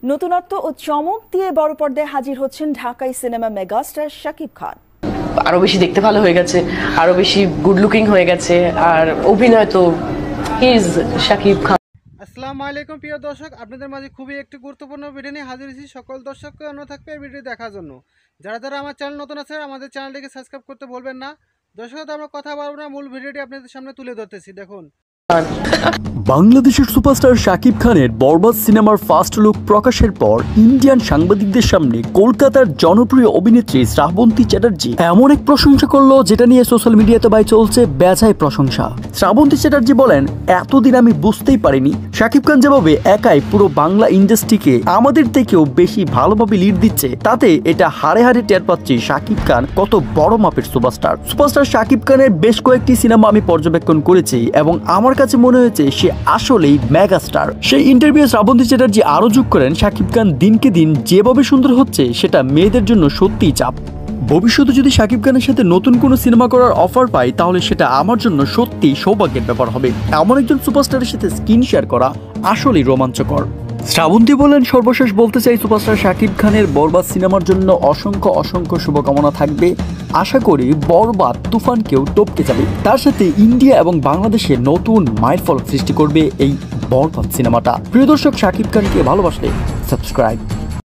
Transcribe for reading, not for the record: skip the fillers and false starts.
নতুনত্ব ও চমক দিয়ে বড় পর্দায় হাজির হচ্ছেন ঢাকাই সিনেমা মেগাস্টার শাকিব খান। আরো বেশি দেখতে ভালো হয়ে গেছে, আরো বেশি গুড লুকিং হয়ে গেছে, আর অভিনয় তো হি ইজ শাকিব খান। আসসালামু আলাইকুম প্রিয় দর্শক, আপনাদের মাঝে খুবই একটি গুরুত্বপূর্ণ ভিডিও নিয়ে হাজির হয়েছি। সকল দর্শককে অনুরোধ থাকবে এই ভিডিও দেখার জন্য। যারা যারা আমার চ্যানেল নতুন আছে আমাদের চ্যানেলটিকে সাবস্ক্রাইব করতে বলবেন না। দর্শক, আমরা কথা বলবো না, মূল ভিডিওটি আপনাদের সামনে তুলে ধরতেছি, দেখুন। বাংলাদেশের সুপারস্টার শাকিব খানের বরবাদ সিনেমার ফার্স্ট লুক প্রকাশের পর ইন্ডিয়ান সাংবাদিকদের সামনে কলকাতার জনপ্রিয় অভিনেত্রী শ্রাবন্তী চ্যাটার্জি এমন এক প্রশংসা করলো যেটা নিয়ে সোশ্যাল মিডিয়াতে ভাই চলছে বেজায় প্রশংসা। শ্রাবন্তী চ্যাটার্জি বলেন, এতদিন আমি বুঝতেই পারিনি শাকিব খান যেভাবে একাই পুরো বাংলা ইন্ডাস্ট্রিকে আমাদের থেকেও বেশি ভালোভাবে লিড দিচ্ছে, তাতে এটা হাড়ে হাড়ে টের পাচ্ছি শাকিব খান কত বড় মাপের সুপারস্টার শাকিব খানের বেশ কয়েকটি সিনেমা আমি পর্যবেক্ষণ করেছি এবং আমার কাছে মনে হয়েছে সে আসলেই মেগাস্টার। সেই ইন্টারভিউ শ্রাবন্তী চ্যাটার্জি আরো যোগ করেন, শাকিব খান দিনকে দিন যেভাবে সুন্দর হচ্ছে সেটা মেয়েদের জন্য সত্যিই চাপ। ভবিষ্যতে যদি শাকিব খানের সাথে নতুন কোনো সিনেমা করার অফার পাই তাহলে সেটা আমার জন্য সত্যি সৌভাগ্যের ব্যাপার হবে। এমন একজন সুপারস্টারের সাথে স্ক্রিন শেয়ার করা আসলেই রোমাঞ্চকর। শ্রাবন্তী বলেন, সর্বশেষ বলতে চাই সুপারস্টার শাকিব খানের বরবাদ সিনেমার জন্য অসংখ্য শুভকামনা থাকবে। আশা করি বরবাদ তুফানকেও টপকে যাবে, তার সাথে ইন্ডিয়া এবং বাংলাদেশে নতুন মাইলফলক সৃষ্টি করবে এই বরবাদ সিনেমাটা। প্রিয় দর্শক, শাকিব খানকে ভালোবাসলে সাবস্ক্রাইব